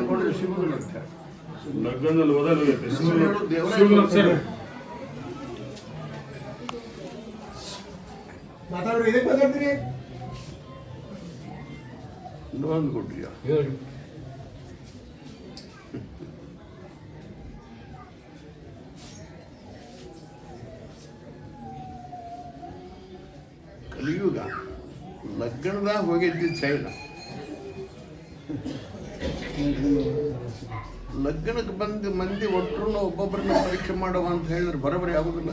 ಕೊಡ್ರಿ ಸಿಗುದಿಲ್ಲ ಅಂತ. ಲಗ್ನದಲ್ಲಿ ಓದಲಾಗೈತೆ ಶಿವನ ಸರಿ ಮಾತಾಡ್ರಿ ಇದಕ್ಕೆ ಮಾತಾಡ್ತೀರಿ ಲೋನ್ ಕೊಡ್ರಿ. ಹೇಳ್ರಿ. ಕಲಿಯುಗ ಲಗ್ನದಾಗ ಹೋಗಿದ್ದಿ ಚೈನ, ಲಗ್ನಕ್ಕೆ ಬಂದು ಮಂದಿ ಒಟ್ಟರು ಒಬ್ಬೊಬ್ಬರನ್ನ ಪರೀಕ್ಷೆ ಮಾಡುವ ಅಂತ ಹೇಳಿದ್ರೆ ಬರೋಬ್ಬರಿ ಆಗುದಿಲ್ಲ.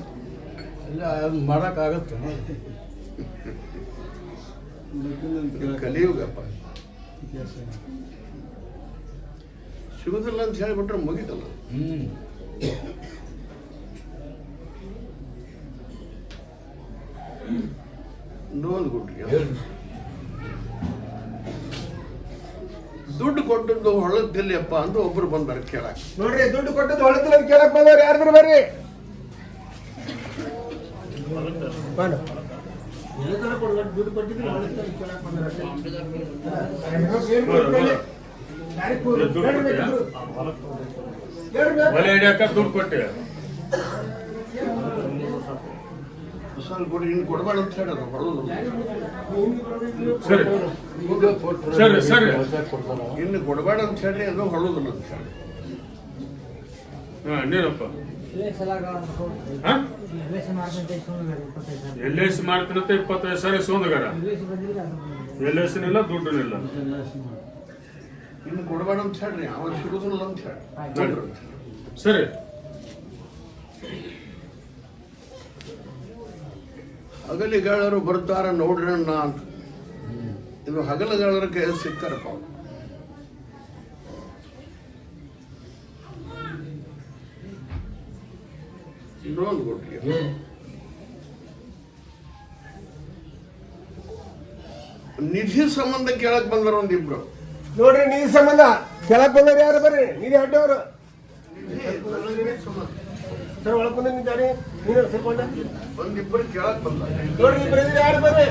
ಇಲ್ಲ ಅದು ಮಾಡೋಕ್ಕಾಗತ್ತೆ. ಕಲಿಯುಗಪ್ಪ, ಸಿಗುದಿಲ್ಲ ಅಂತ ಹೇಳಿಬಿಟ್ರೆ ಮುಗಿತಲ್ಲ. ಲೋನ್ ಕೊಟ್ರಿ, ದುಡ್ಡು ಕೊಟ್ಟದ್ದು ಹೊಳದಿಲ್ಲಪ್ಪ ಅಂತ ಒಬ್ರು ಬಂದಾರ ಕೇಳಕ್. ನೋಡ್ರಿ ದುಡ್ಡು ಕೊಟ್ಟದ್ದು ಹೊಳತಿಲ್ಲ ಅಂತ ಕೇಳಕ್ ಬಂದವ್ರು ಯಾರ್ದ್ರು ಬರ್ರಿ. ದುಡ್ಡು ಕೊಟ್ಟಿದ್ರು ಒಲೆ ಹಿಡಿಯಕ ದುಡ್ಡು ಕೊಟ್ಟೆ. ಕೊಡಿ, ಇನ್ನು ಕೊಡಬೇಡ ಅಂತ ಹೇಳೋದು ಹೊಳೋದು. ಸರಿ ಸರಿ ಸರಿ ಇನ್ನು ಕೊಡಬೇಡ ಅಂತ ಹೇಳಿ ಅದು ಹೊಳೋದಿಲ್ಲ ಅಂತ ಹೇಳಿ. ಹಾ ನೀನಪ್ಪ ಎಲ್ ಐ ಸಿ ಮಾಡ್ತೀನಂತ 25 ಸಾವಿರ ಸೋಂದಗಾರ. L I ಸಿನಿಲ್ಲ ದುಡ್ಡುನಿಲ್ಲ. ಇನ್ನು ಕೊಡಬೇಡ ಅಂತ ಹೇಳ್ರಿ, ಅವಾಗ ಸಿಗುದಿಲ್ಲ ಅಂತ ಹೇಳಿ. ಸರಿ ಹಗಲಿಗಾಳರು ಬರ್ತಾರ ನೋಡ್ರಣ್ಣ ಅಂತ. ಇದು ಹಗಲಗಾಳರ ಕೈ ಸಿಗ್ತಾರಪ್ಪ. ಇನ್ನೊಂದು ಕೊಟ್ರಿ, ನಿಧಿ ಸಂಬಂಧ ಕೇಳಕ್ ಬಂದಾರ ಒಂದಿಬ್ರು. ನೋಡ್ರಿ ನಿಧಿ ಸಂಬಂಧ ಕೇಳಕ್ ಬಂದವ್ರು ಯಾರು ಬರ್ರಿ. ನಿಧಿ ಅಡ್ಡವರು ಸರ್ ಒಳಗ್ ಬಂದಿದ್ದಾರೆ. ನೀನು ಸೇರ್ಕೊಂಡ ಒಂದಿಬ್ಬರು ಕೇಳಕ್ ಬಂದಾರ. ನೋಡ್ರಿ ಇಬ್ಬರು ಯಾರು ಬರ್ರಿ.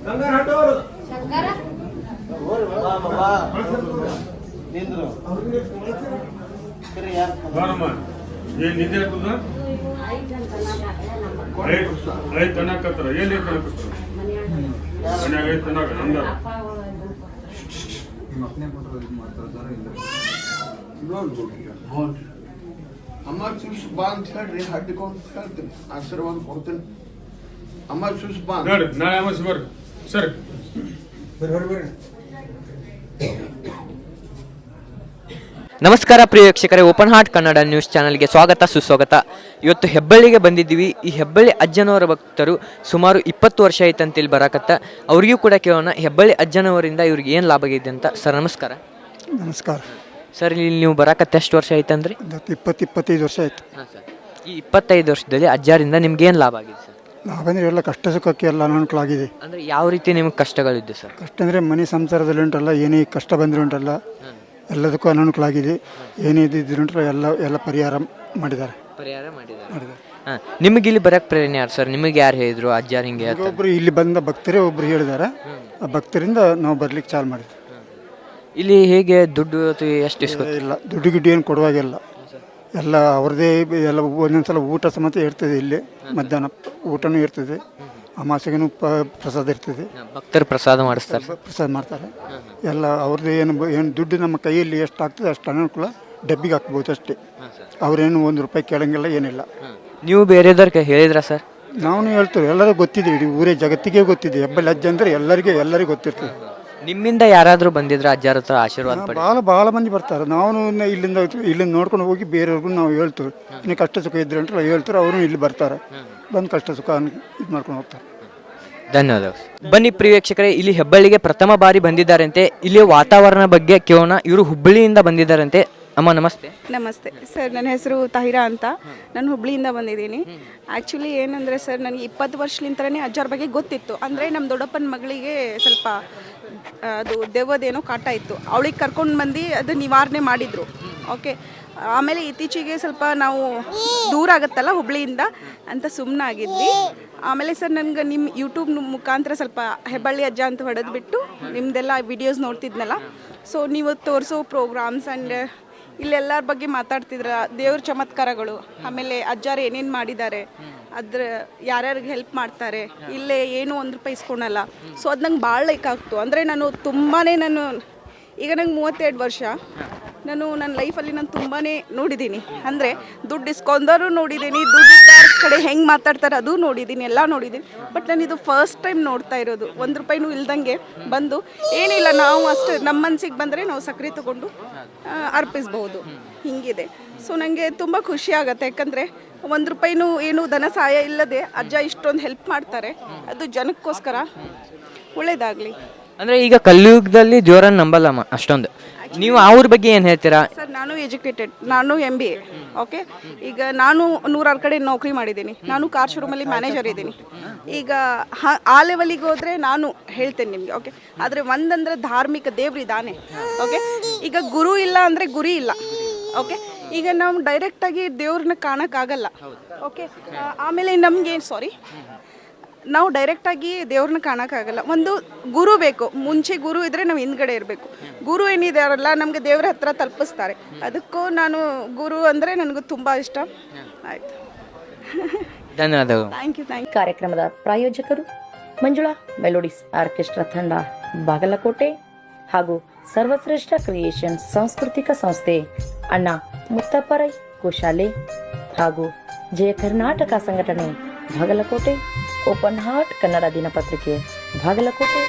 ಗಂಗಾರ ಅಡ್ಡವರು ಬಾರಮ್ಮ ಏನ್ ನಿದ್ದೆ ಆಗ್ತದ ಐದು ತನಕತ್ರ ಏನ್ ತನಕತ್ರ ಮನ್ಯಾಗ ಐದು ತನಕ ನಂದ ಅಮ್ಮ ಚೂಸ್ ಬಾ ಅಂತ ಹೇಳ್ರಿ ಹಡ್ಡಿಕೊಂಡು ಹೇಳ್ತೀನಿ ಆಶೀರ್ವಾದ ಕೊಡ್ತೀನಿ ಅಮ್ಮ ಚೂಸ್ ಬಾ ನೋಡ್ರಿ ನಾಳೆ ಅಮಾವಾಸ್ಯೆ ಬರ್ರಿ ಸರಿ ನಮಸ್ಕಾರ ಪ್ರಿಯ ವೀಕ್ಷಕರೇ, ಓಪನ್ ಹಾರ್ಟ್ ಕನ್ನಡ ನ್ಯೂಸ್ ಚಾನಲ್ಗೆ ಸ್ವಾಗತ ಸುಸ್ವಾಗತ. ಇವತ್ತು ಹೆಬ್ಬಳ್ಳಿಗೆ ಬಂದಿದ್ದೀವಿ. ಈ ಹೆಬ್ಬಳ್ಳಿ ಅಜ್ಜನವರ ಭಕ್ತರು ಸುಮಾರು 20 ವರ್ಷ ಆಯ್ತಂತ ಇಲ್ಲಿ ಬರಾಕತ್ತ. ಅವ್ರಿಗೂ ಕೂಡ ಕೇಳೋಣ ಹೆಬ್ಬಳ್ಳಿ ಅಜ್ಜನವರಿಂದ ಇವ್ರಿಗೆ ಏನು ಲಾಭ ಆಗಿದೆ ಅಂತ. ಸರ್ ನಮಸ್ಕಾರ. ನಮಸ್ಕಾರ ಸರ್, ಇಲ್ಲಿ ನೀವು ಬರಾಕತ್ತ ಎಷ್ಟು ವರ್ಷ ಆಯ್ತಂದ್ರಿ? 20-25 ವರ್ಷ ಆಯ್ತು. ಹಾಂ ಸರ್. ಈ 25 ವರ್ಷದಲ್ಲಿ ಅಜ್ಜಾರಿಂದ ನಿಮ್ಗೆ ಏನು ಲಾಭ ಆಗಿದೆ ಸರ್? ಲಾಭ ಅಂದರೆ ಎಲ್ಲ ಕಷ್ಟ ಸುಖಕ್ಕೆ ಎಲ್ಲ ಅನುಕೂಲಾಗಿದೆ. ಅಂದರೆ ಯಾವ ರೀತಿ ನಿಮಗೆ ಕಷ್ಟಗಳಿದ್ದು ಸರ್? ಕಷ್ಟ ಅಂದರೆ ಮನೆ ಸಂಸಾರದಲ್ಲಿ ಉಂಟಲ್ಲ, ಏನೇ ಕಷ್ಟ ಬಂದರೂ ಉಂಟಲ್ಲ ಎಲ್ಲದಕ್ಕೂ ಅನುಕೂಲಾಗಿದೆ. ಏನೇ ಇದ್ದಿದ್ರುಂಟಲ್ಲ ಎಲ್ಲ ಪರಿಹಾರ ಮಾಡಿದ್ದಾರೆ. ಹಾಂ, ನಿಮಗೆ ಇಲ್ಲಿ ಬರಕ್ಕೆ ಪ್ರೇರಣೆ ಯಾರು ಸರ್? ನಿಮಗೆ ಯಾರು ಹೇಳಿದ್ರು ಅಜ್ಜಾರು ಹಿಂಗೆ? ಒಬ್ಬರು ಇಲ್ಲಿ ಬಂದ ಭಕ್ತರೇ ಒಬ್ಬರು ಹೇಳಿದ್ದಾರೆ. ಆ ಭಕ್ತರಿಂದ ನಾವು ಬರ್ಲಿಕ್ಕೆ ಚಾಲು ಮಾಡಿದ್ವಿ. ಇಲ್ಲಿ ಹೇಗೆ ದುಡ್ಡು ಎಷ್ಟು ಇಸ್ಕೊತಾರೆ? ಇಲ್ಲ, ದುಡ್ಡು ಗಿಡ್ಡು ಏನು ಕೊಡುವಾಗಿಲ್ಲ. ಎಲ್ಲ ಅವ್ರದ್ದೇ ಎಲ್ಲ ಒಂದೊಂದ್ಸಲ ಊಟ ಸಮೇತ ಇರ್ತದೆ. ಇಲ್ಲಿ ಮಧ್ಯಾಹ್ನ ಊಟನೂ ಇರ್ತದೆ, ಅಮಾಸೆಗೂ ಪ್ರಸಾದ ಇರ್ತದೆ. ಭಕ್ತರು ಪ್ರಸಾದ ಮಾಡಿಸ್ತಾರೆ, ಪ್ರಸಾದ ಮಾಡ್ತಾರೆ. ಎಲ್ಲ ಅವ್ರದ್ದು ಏನು ದುಡ್ಡು ನಮ್ಮ ಕೈಯಲ್ಲಿ ಎಷ್ಟು ಆಗ್ತದೆ ಅಷ್ಟು ಅನುಕೂಲ ಡಬ್ಬಿಗೆ ಹಾಕ್ಬೋದು ಅಷ್ಟೇ. ಅವ್ರೇನು 1 ರೂಪಾಯಿ ಕೇಳಂಗಿಲ್ಲ, ಏನಿಲ್ಲ. ನೀವು ಬೇರೆದವ್ರಿಗೆ ಹೇಳಿದ್ರಾ ಸರ್? ನಾವು ಹೇಳ್ತೇವೆ, ಎಲ್ಲರೂ ಗೊತ್ತಿದೆ, ಇಡೀ ಊರೇ ಜಗತ್ತಿಗೆ ಗೊತ್ತಿದೆ. ಹೆಬ್ಬಳ್ಳಿ ಅಜ್ಜ ಅಂದರೆ ಎಲ್ಲರಿಗೂ ಗೊತ್ತಿರ್ತದೆ. ನಿಮ್ಮಿಂದ ಯಾರಾದರೂ ಬಂದಿದ್ರ ಅಜ್ಜಾರ ಹತ್ರ ಆಶೀರ್ವಾದ ಪಡಿ? ಭಾಳ ಮಂದಿ ಬರ್ತಾರೆ. ನಾವು ಇಲ್ಲಿಂದ ನೋಡ್ಕೊಂಡು ಹೋಗಿ ಬೇರೆಯವ್ರಿಗೂ ನಾವು ಹೇಳ್ತೇವೆ. ಇನ್ನು ಕಷ್ಟ ಸುಖ ಇದ್ರೆ ಅಂತ ಹೇಳ್ತಾರೆ, ಅವರು ಇಲ್ಲಿ ಬರ್ತಾರೆ, ಬಂದು ಕಷ್ಟ ಸುಖ ಇದು ಮಾಡ್ಕೊಂಡು ಹೋಗ್ತಾರೆ. ಧನ್ಯವಾದಗಳು. ಬನ್ನಿ ಪ್ರಿಯ ವೀಕ್ಷಕರೇ, ಇಲ್ಲಿ ಹೆಬ್ಬಳ್ಳಿಗೆ ಪ್ರಥಮ ಬಾರಿ ಬಂದಿದ್ದಾರಂತೆ. ಇಲ್ಲಿಯ ವಾತಾವರಣ ಬಗ್ಗೆ ಕೇಳೋಣ. ಇವರು ಹುಬ್ಬಳ್ಳಿಯಿಂದ ಬಂದಿದ್ದಾರಂತೆ. ಅಮ್ಮ ನಮಸ್ತೆ. ನಮಸ್ತೆ ಸರ್, ನನ್ನ ಹೆಸರು ತಾಹಿರಾ ಅಂತ. ನಾನು ಹುಬ್ಳಿಯಿಂದ ಬಂದಿದ್ದೀನಿ. ಆ್ಯಕ್ಚುಲಿ ಏನಂದರೆ ಸರ್, ನನಗೆ 20 ವರ್ಷಲಿಂದನೇ ಅಜ್ಜಾರ ಬಗ್ಗೆ ಗೊತ್ತಿತ್ತು. ಅಂದರೆ ನಮ್ಮ ದೊಡ್ಡಪ್ಪನ ಮಗಳಿಗೆ ಸ್ವಲ್ಪ ಅದು ದೆವ್ವದೇನೋ ಕಾಟ ಇತ್ತು. ಅವಳಿಗೆ ಕರ್ಕೊಂಡು ಬಂದು ಅದು ನಿವಾರಣೆ ಮಾಡಿದರು. ಓಕೆ, ಆಮೇಲೆ ಇತ್ತೀಚೆಗೆ ಸ್ವಲ್ಪ ನಾವು ದೂರ ಆಗುತ್ತಲ್ಲ ಹುಬ್ಳಿಯಿಂದ ಅಂತ ಸುಮ್ಮನಾಗಿದ್ವಿ. ಆಮೇಲೆ ಸರ್, ನನಗೆ ನಿಮ್ಮ ಯೂಟ್ಯೂಬ್ ಮುಖಾಂತರ ಸ್ವಲ್ಪ ಹೆಬ್ಬಳ್ಳಿ ಅಜ್ಜ ಅಂತ ಹೊಡೆದ್ಬಿಟ್ಟು ನಿಮ್ಮದೆಲ್ಲ ವಿಡಿಯೋಸ್ ನೋಡ್ತಿದ್ನಲ್ಲ. ಸೊ ನೀವು ತೋರಿಸೋ ಪ್ರೋಗ್ರಾಮ್ಸ್ ಆ್ಯಂಡ್ ಇಲ್ಲೆಲ್ಲರ ಬಗ್ಗೆ ಮಾತಾಡ್ತಿದ್ರ, ದೇವ್ರ ಚಮತ್ಕಾರಗಳು, ಆಮೇಲೆ ಅಜ್ಜಾರು ಏನೇನು ಮಾಡಿದ್ದಾರೆ, ಅದ್ರ ಯಾರ್ಯಾರಿಗೆ ಹೆಲ್ಪ್ ಮಾಡ್ತಾರೆ, ಇಲ್ಲೇ ಏನು 1 ರೂಪಾಯಿ ಇಸ್ಕೊಳಲ್ಲ. ಸೊ ಅದು ನಂಗೆ ಭಾಳ ಲೈಕ್ ಆಗ್ತು. ಅಂದರೆ ಈಗ ನಂಗೆ 32 ವರ್ಷ. ನನ್ನ ಲೈಫಲ್ಲಿ ನಾನು ತುಂಬಾ ನೋಡಿದ್ದೀನಿ. ಅಂದರೆ ದುಡ್ಡು ಇಸ್ಕೊಂಡರೂ ನೋಡಿದ್ದೀನಿ, ದುಡ್ಡಿದ್ದಾರ ಕಡೆ ಹೆಂಗೆ ಮಾತಾಡ್ತಾರೆ ಅದು ನೋಡಿದ್ದೀನಿ, ಎಲ್ಲ ನೋಡಿದ್ದೀನಿ. ಬಟ್ ನಾನು ಇದು ಫಸ್ಟ್ ಟೈಮ್ ನೋಡ್ತಾ ಇರೋದು. 1 ರೂಪಾಯಿನೂ ಇಲ್ದಂಗೆ ಬಂದು ಏನಿಲ್ಲ, ನಾವು ಅಷ್ಟು ನಮ್ಮ ಮನಸ್ಸಿಗೆ ಬಂದರೆ ನಾವು ಸಕ್ಕರೆ ತೊಗೊಂಡು ಅರ್ಪಿಸ್ಬೋದು, ಹಿಂಗಿದೆ. ಸೊ ನನಗೆ ತುಂಬ ಖುಷಿ ಆಗುತ್ತೆ. ಯಾಕಂದರೆ 1 ರೂಪಾಯಿನೂ ಏನು ಧನ ಸಹಾಯ ಇಲ್ಲದೆ ಅಜ್ಜ ಇಷ್ಟೊಂದು ಹೆಲ್ಪ್ ಮಾಡ್ತಾರೆ. ಅದು ಜನಕ್ಕೋಸ್ಕರ ಒಳ್ಳೇದಾಗಲಿ. ಅಂದರೆ ಈಗ ಕಲಿಯುಗದಲ್ಲಿ ದೇವರನ್ನು ನಂಬಲ್ಲಮ್ಮ ಅಷ್ಟೊಂದು. ನೀವು ಅವ್ರ ಬಗ್ಗೆ ಏನು ಹೇಳ್ತೀರಾ? ಸರ್, ನಾನು ಎಜುಕೇಟೆಡ್, ನಾನು MBA. ಓಕೆ, ಈಗ ನಾನು 106 ಕಡೆ ನೌಕರಿ ಮಾಡಿದ್ದೀನಿ. ನಾನು ಕಾರ್ ಶೋರೂಮಲ್ಲಿ ಮ್ಯಾನೇಜರ್ ಇದ್ದೀನಿ. ಈಗ ಆ ಲೆವೆಲಿಗೆ ಹೋದರೆ ನಾನು ಹೇಳ್ತೇನೆ ನಿಮಗೆ. ಓಕೆ, ಆದರೆ ಒಂದಂದ್ರೆ ಧಾರ್ಮಿಕ ದೇವ್ರಿದ್ದಾನೆ. ಓಕೆ, ಈಗ ಗುರು ಇಲ್ಲ ಅಂದರೆ ಗುರಿ ಇಲ್ಲ. ಓಕೆ, ಈಗ ನಾವು ಡೈರೆಕ್ಟಾಗಿ ದೇವ್ರನ್ನ ಕಾಣೋಕ್ಕಾಗಲ್ಲ. ಓಕೆ, ಆಮೇಲೆ ನಾವು ಡೈರೆಕ್ಟಾಗಿ ದೇವ್ರನ್ನ ಕಾಣೋಕ್ಕಾಗಲ್ಲ. ಒಂದು ಗುರು ಬೇಕು. ಮುಂಚೆ ಗುರು ಇದ್ದರೆ ನಾವು ಹಿಂದ್ಗಡೆ ಇರಬೇಕು. ಗುರು ಏನಿದಾರಲ್ಲ ನಮಗೆ ದೇವ್ರ ಹತ್ರ ತಲುಪಿಸ್ತಾರೆ. ಅದಕ್ಕೂ ನಾನು ಗುರು ಅಂದರೆ ನನಗೂ ತುಂಬ ಇಷ್ಟ. ಆಯಿತು, ಧನ್ಯವಾದಗಳು. Thank you. ಕಾರ್ಯಕ್ರಮದ ಪ್ರಾಯೋಜಕರು ಮಂಜುಳಾ ಮೆಲೋಡಿಸ್ ಆರ್ಕೆಸ್ಟ್ರಾ ತಂಡ ಬಾಗಲಕೋಟೆ ಹಾಗೂ ಸರ್ವಶ್ರೇಷ್ಠ ಕ್ರಿಯೇಷನ್ ಸಾಂಸ್ಕೃತಿಕ ಸಂಸ್ಥೆ ಅಣ್ಣ ಮುತ್ತಪ್ಪರೈ ಗೋಶಾಲೆ ಹಾಗೂ ಜಯ ಕರ್ನಾಟಕ ಸಂಘಟನೆ ಬಾಗಲಕೋಟೆ, ಓಪನ್ ಹಾರ್ಟ್ ಕನ್ನಡ ದಿನಪತ್ರಿಕೆ ಬಾಗಲಕೋಟೆ.